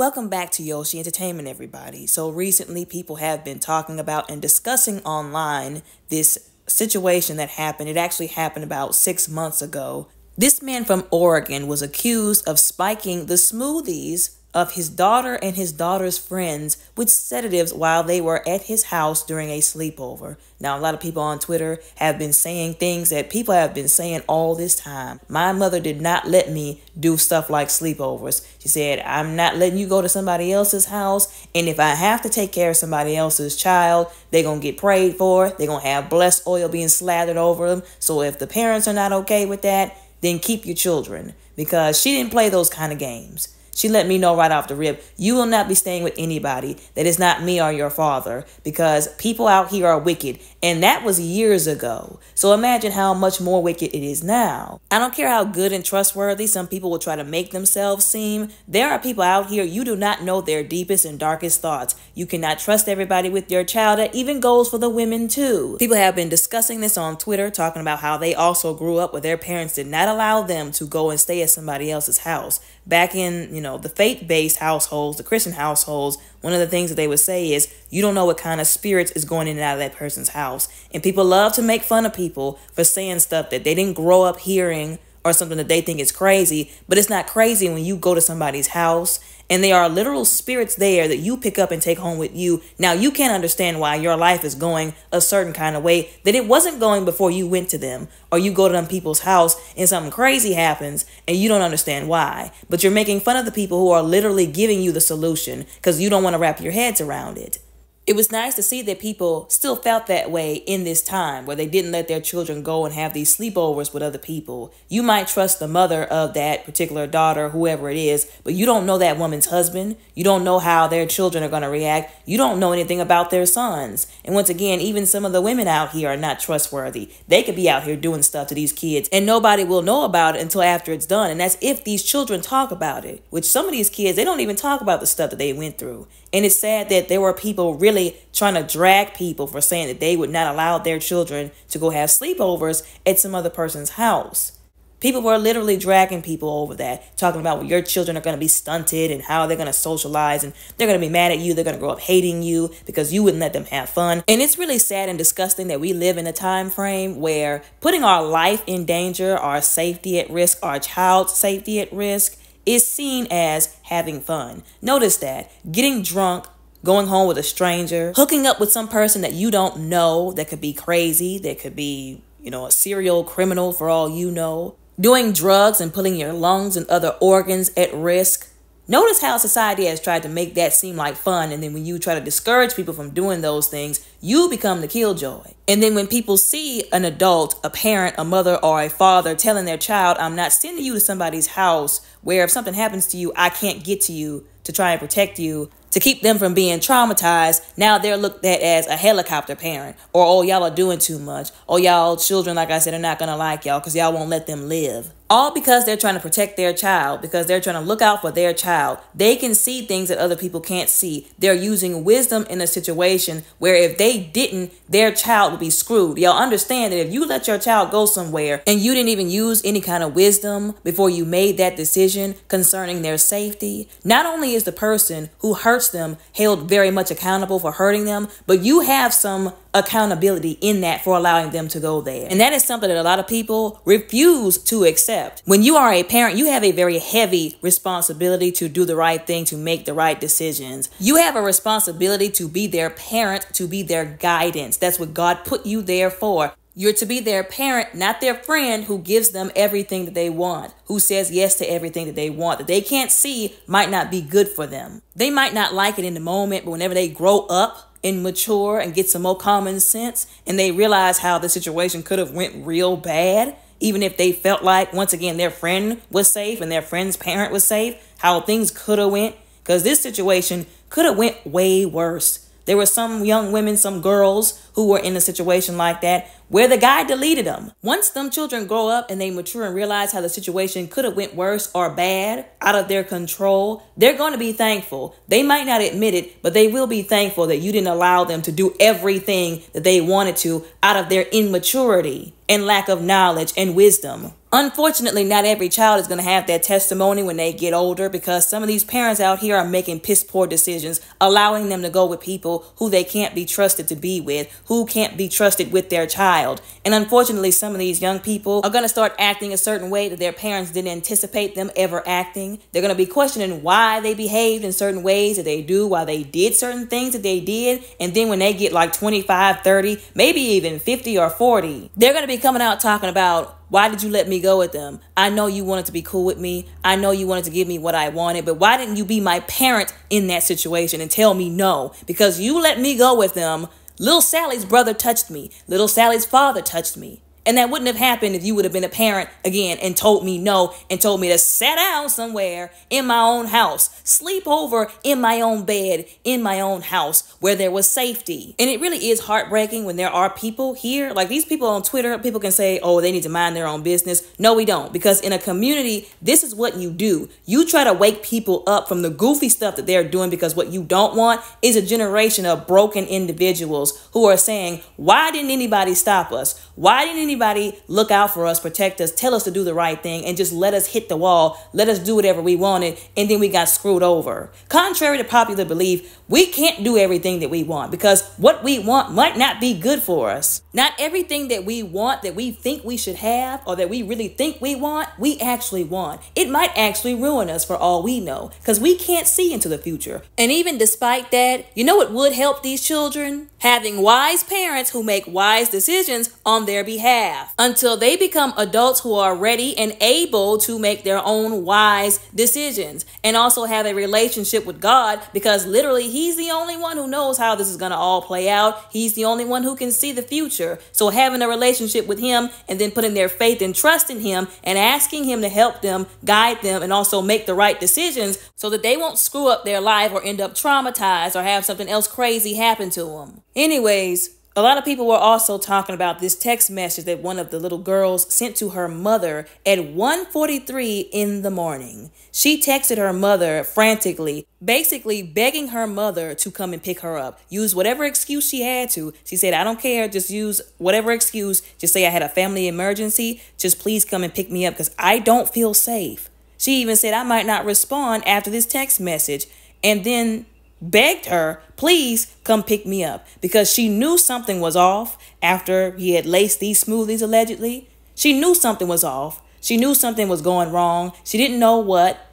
Welcome back to Yoshi Entertainment, everybody. So recently, people have been talking about and discussing online this situation that happened. It actually happened about 6 months ago. This man from Oregon was accused of spiking the smoothies of his daughter and his daughter's friends with sedatives while they were at his house during a sleepover. Now, a lot of people on Twitter have been saying things that people have been saying all this time. My mother did not let me do stuff like sleepovers. She said, I'm not letting you go to somebody else's house. And if I have to take care of somebody else's child, they're going to get prayed for. They're going to have blessed oil being slathered over them. So if the parents are not okay with that, then keep your children. Because she didn't play those kind of games. She let me know right off the rip, you will not be staying with anybody that is not me or your father, because people out here are wicked. And that was years ago. So imagine how much more wicked it is now. I don't care how good and trustworthy some people will try to make themselves seem. There are people out here, you do not know their deepest and darkest thoughts. You cannot trust everybody with your child. That even goes for the women too. People have been discussing this on Twitter, talking about how they also grew up where their parents did not allow them to go and stay at somebody else's house. Back in, the faith-based households, the Christian households, one of the things that they would say is, you don't know what kind of spirits is going in and out of that person's house. And people love to make fun of people for saying stuff that they didn't grow up hearing or something that they think is crazy. But it's not crazy when you go to somebody's house and there are literal spirits there that you pick up and take home with you. Now, you can't understand why your life is going a certain kind of way that it wasn't going before you went to them, or you go to them people's house and something crazy happens and you don't understand why. But you're making fun of the people who are literally giving you the solution because you don't want to wrap your heads around it. It was nice to see that people still felt that way in this time where they didn't let their children go and have these sleepovers with other people. You might trust the mother of that particular daughter, whoever it is, but you don't know that woman's husband. You don't know how their children are going to react. You don't know anything about their sons. And once again, even some of the women out here are not trustworthy. They could be out here doing stuff to these kids and nobody will know about it until after it's done. And that's if these children talk about it, which some of these kids, they don't even talk about the stuff that they went through. And it's sad that there were people really trying to drag people for saying that they would not allow their children to go have sleepovers at some other person's house. People were literally dragging people over that, talking about, well, your children are going to be stunted and how they're going to socialize and they're going to be mad at you. They're going to grow up hating you because you wouldn't let them have fun. And it's really sad and disgusting that we live in a time frame where putting our life in danger, our safety at risk, our child's safety at risk is seen as having fun. Notice that getting drunk, going home with a stranger, hooking up with some person that you don't know that could be crazy, that could be, a serial criminal for all you know, doing drugs and putting your lungs and other organs at risk. Notice how society has tried to make that seem like fun, and then when you try to discourage people from doing those things, you become the killjoy. And then when people see an adult, a parent, a mother, or a father telling their child, I'm not sending you to somebody's house where if something happens to you, I can't get to you to try and protect you, to keep them from being traumatized, now they're looked at as a helicopter parent. Or, oh, y'all are doing too much. Oh, y'all children, like I said, are not going to like y'all because y'all won't let them live. All because they're trying to protect their child, because they're trying to look out for their child. They can see things that other people can't see. They're using wisdom in a situation where if they didn't, their child would be screwed. Y'all understand that if you let your child go somewhere and you didn't even use any kind of wisdom before you made that decision concerning their safety, not only is the person who hurts them held very much accountable for hurting them, but you have some accountability in that for allowing them to go there. And that is something that a lot of people refuse to accept. When you are a parent, you have a very heavy responsibility to do the right thing, to make the right decisions. You have a responsibility to be their parent, to be their guidance. That's what God put you there for. You're to be their parent, not their friend who gives them everything that they want, who says yes to everything that they want, that they can't see might not be good for them. They might not like it in the moment, but whenever they grow up and mature and get some more common sense and they realize how the situation could have went real bad, even if they felt like, once again, their friend was safe and their friend's parent was safe, how things could have went, because this situation could have went way worse. There were some young women, some girls who were in a situation like that where the guy deleted them. Once them children grow up and they mature and realize how the situation could have went worse or bad, out of their control, they're going to be thankful. They might not admit it, but they will be thankful that you didn't allow them to do everything that they wanted to out of their immaturity and lack of knowledge and wisdom. Unfortunately, not every child is going to have that testimony when they get older, because some of these parents out here are making piss poor decisions, allowing them to go with people who they can't be trusted to be with, who can't be trusted with their child. And unfortunately, some of these young people are going to start acting a certain way that their parents didn't anticipate them ever acting. They're going to be questioning why they behaved in certain ways that they do, why they did certain things that they did. And then when they get like 25, 30, maybe even 50 or 40, they're going to be coming out talking about, why did you let me go with them? I know you wanted to be cool with me. I know you wanted to give me what I wanted, but why didn't you be my parent in that situation and tell me no? Because you let me go with them. Little Sally's brother touched me. Little Sally's father touched me. And that wouldn't have happened if you would have been a parent again and told me no and told me to sit down somewhere in my own house, sleep over in my own bed, in my own house where there was safety. And it really is heartbreaking when there are people here, like these people on Twitter, people can say, oh, they need to mind their own business. No, we don't. Because in a community, this is what you do. You try to wake people up from the goofy stuff that they're doing, because what you don't want is a generation of broken individuals who are saying, why didn't anybody stop us? Why didn't anybody look out for us, protect us, tell us to do the right thing, and just let us hit the wall, let us do whatever we wanted, and then we got screwed over? Contrary to popular belief, we can't do everything that we want, because what we want might not be good for us. Not everything that we want, that we think we should have, or that we really think we want, we actually want. It might actually ruin us for all we know, because we can't see into the future. And even despite that, you know what would help these children? Having wise parents who make wise decisions on their behalf until they become adults who are ready and able to make their own wise decisions, and also have a relationship with God, because literally He's the only one who knows how this is going to all play out. He's the only one who can see the future. So having a relationship with Him and then putting their faith and trust in Him and asking Him to help them, guide them, and also make the right decisions so that they won't screw up their life or end up traumatized or have something else crazy happen to them. Anyways, a lot of people were also talking about this text message that one of the little girls sent to her mother at 1:43 in the morning. She texted her mother frantically, basically begging her mother to come and pick her up. Use whatever excuse she had to. She said, I don't care. Just use whatever excuse. Just say I had a family emergency. Just please come and pick me up because I don't feel safe. She even said I might not respond after this text message, and then begged her, please come pick me up, because she knew something was off after he had laced these smoothies allegedly. She knew something was off. She knew something was going wrong. She didn't know what,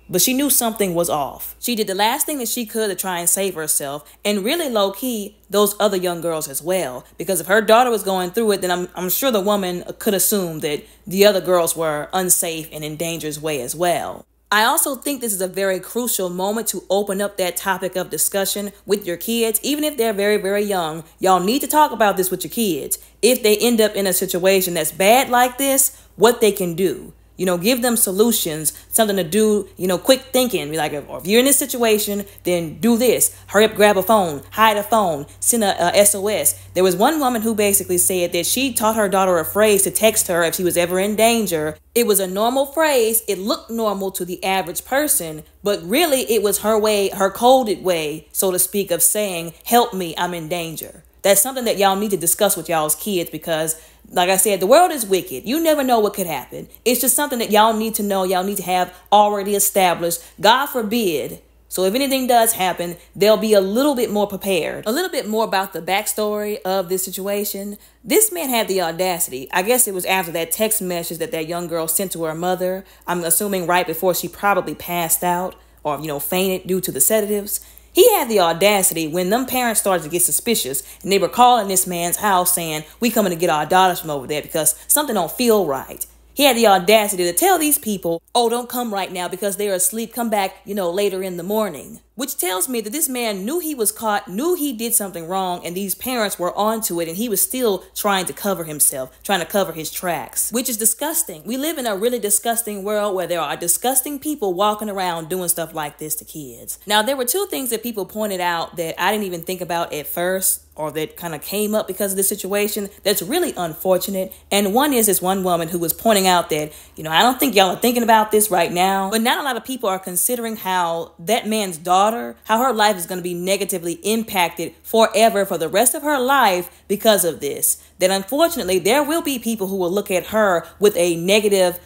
but she knew something was off. She did the last thing that she could to try and save herself, and really low-key those other young girls as well, because if her daughter was going through it, then I'm sure the woman could assume that the other girls were unsafe and in danger's way as well. I also think this is a very crucial moment to open up that topic of discussion with your kids. Even if they're very, very young, y'all need to talk about this with your kids. If they end up in a situation that's bad like this, what they can do. You know, give them solutions, something to do, quick thinking. Be like, if you're in this situation, then do this. Hurry up, grab a phone, hide a phone, send a SOS. There was one woman who basically said that she taught her daughter a phrase to text her if she was ever in danger. It was a normal phrase. It looked normal to the average person, but really it was her way, her coded way, so to speak, of saying, help me, I'm in danger. That's something that y'all need to discuss with y'all's kids, because like I said, the world is wicked. You never know what could happen. It's just something that y'all need to know. Y'all need to have already established. God forbid. So if anything does happen, they'll be a little bit more prepared. A little bit more about the backstory of this situation. This man had the audacity. I guess it was after that text message that young girl sent to her mother. I'm assuming right before she probably passed out or, fainted due to the sedatives. He had the audacity when them parents started to get suspicious and they were calling this man's house saying, we coming to get our daughters from over there because something don't feel right. He had the audacity to tell these people, oh, don't come right now because they're asleep. Come back, later in the morning. Which tells me that this man knew he was caught, knew he did something wrong, and these parents were onto it, and he was still trying to cover himself, trying to cover his tracks, which is disgusting. We live in a really disgusting world where there are disgusting people walking around doing stuff like this to kids. Now, there were two things that people pointed out that I didn't even think about at first. or that kind of came up because of this situation that's really unfortunate. And one is this one woman who was pointing out that, I don't think y'all are thinking about this right now, but not a lot of people are considering how that man's daughter, how her life is going to be negatively impacted forever for the rest of her life because of this. That unfortunately there will be people who will look at her with a negative,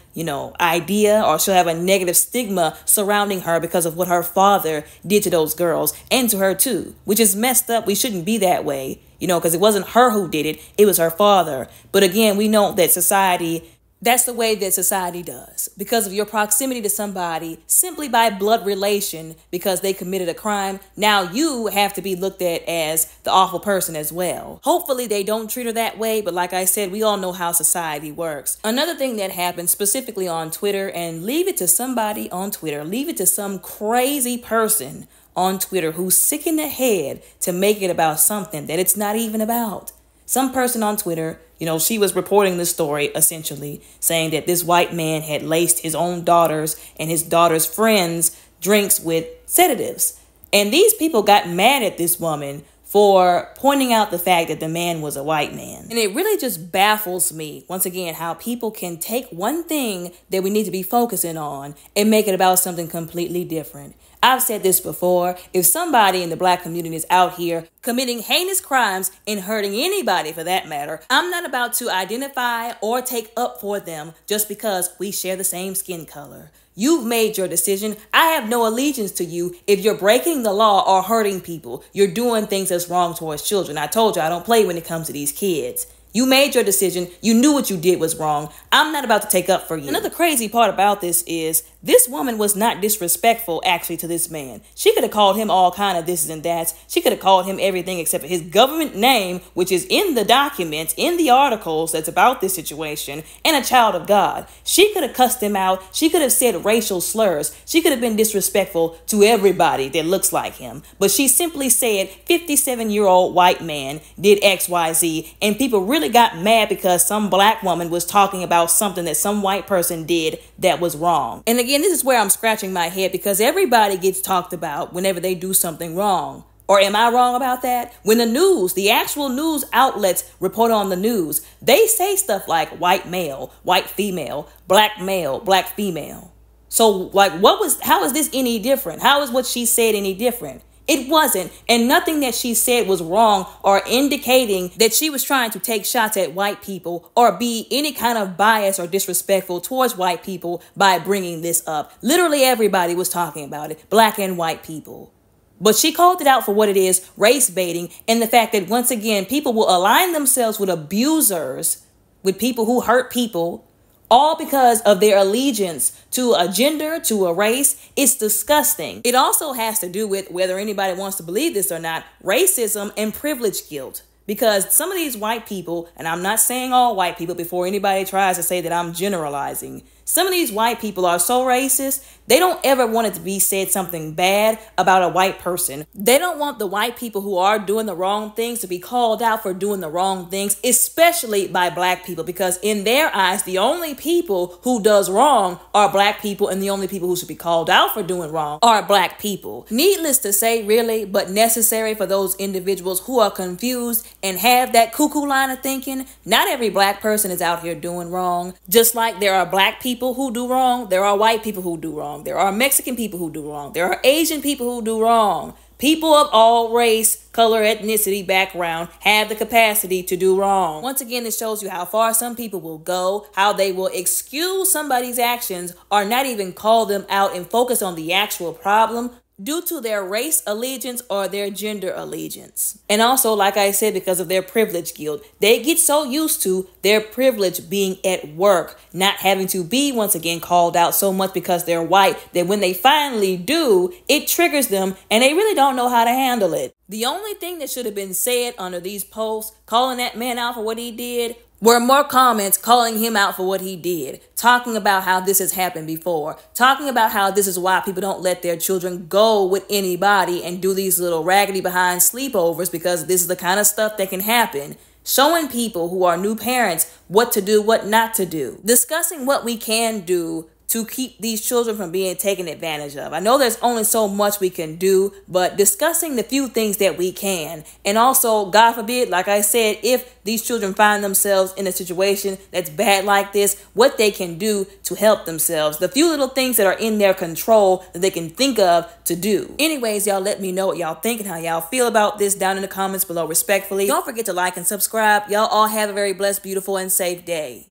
idea, or she'll have a negative stigma surrounding her because of what her father did to those girls and to her too, which is messed up. We shouldn't be that way, because it wasn't her who did it. It was her father. But again, we know that that's the way that society does. Because of your proximity to somebody, simply by blood relation, because they committed a crime, now you have to be looked at as the awful person as well. Hopefully they don't treat her that way, but like I said, we all know how society works. Another thing that happened specifically on Twitter, and leave it to somebody on Twitter, leave it to some crazy person on Twitter who's sick in the head to make it about something that it's not even about. Some person on Twitter, she was reporting this story essentially saying that this white man had laced his own daughters and his daughter's friends' drinks with sedatives. And these people got mad at this woman for pointing out the fact that the man was a white man. And it really just baffles me, once again, how people can take one thing that we need to be focusing on and make it about something completely different. I've said this before, if somebody in the Black community is out here committing heinous crimes and hurting anybody for that matter, I'm not about to identify or take up for them just because we share the same skin color. You've made your decision. I have no allegiance to you if you're breaking the law or hurting people. You're doing things that's wrong towards children. I told you I don't play when it comes to these kids. You made your decision. You knew what you did was wrong. I'm not about to take up for you. Another crazy part about this is this woman was not disrespectful actually to this man. She could have called him all kind of this and that. She could have called him everything except for his government name, which is in the documents, in the articles that's about this situation, and a child of God. She could have cussed him out. She could have said racial slurs. She could have been disrespectful to everybody that looks like him. But she simply said 57-year-old white man did XYZ, and people really got mad because some black woman was talking about something that some white person did that was wrong. And again, this is where I'm scratching my head because everybody gets talked about whenever they do something wrong. Or am I wrong about that? When the actual news outlets report on the news, they say stuff like white male, white female, black male, black female. So how is this any different? How is what she said any different? It wasn't, and nothing that she said was wrong or indicating that she was trying to take shots at white people or be any kind of bias or disrespectful towards white people by bringing this up. Literally everybody was talking about it, black and white people. But she called it out for what it is, race baiting, and the fact that once again, people will align themselves with abusers, with people who hurt people, all because of their allegiance to a gender, to a race. It's disgusting. It also has to do with, whether anybody wants to believe this or not, racism and privilege guilt. Because some of these white people, and I'm not saying all white people before anybody tries to say that I'm generalizing, some of these white people are so racist, they don't ever want it to be said something bad about a white person. They don't want the white people who are doing the wrong things to be called out for doing the wrong things, especially by black people, because in their eyes, the only people who does wrong are black people, and the only people who should be called out for doing wrong are black people. Needless to say, really, but necessary for those individuals who are confused and have that cuckoo line of thinking. Not every black person is out here doing wrong. Just like there are black people who do wrong, there are white people who do wrong. There are Mexican people who do wrong. There are Asian people who do wrong. People of all race, color, ethnicity, background have the capacity to do wrong. Once again, this shows you how far some people will go, how they will excuse somebody's actions or not even call them out and focus on the actual problem due to their race allegiance or their gender allegiance. And also, like I said, because of their privilege guilt, they get so used to their privilege being at work, not having to be, once again, called out so much because they're white, that when they finally do, it triggers them and they really don't know how to handle it. The only thing that should have been said under these posts, calling that man out for what he did, were more comments calling him out for what he did, talking about how this has happened before, talking about how this is why people don't let their children go with anybody and do these little raggedy behind sleepovers, because this is the kind of stuff that can happen. Showing people who are new parents what to do, what not to do. Discussing what we can do to keep these children from being taken advantage of. I know there's only so much we can do, but discussing the few things that we can. And also, God forbid, like I said, if these children find themselves in a situation that's bad like this, what they can do to help themselves. The few little things that are in their control that they can think of to do. Anyways, y'all let me know what y'all think and how y'all feel about this down in the comments below respectfully. Don't forget to like and subscribe. Y'all all have a very blessed, beautiful, and safe day.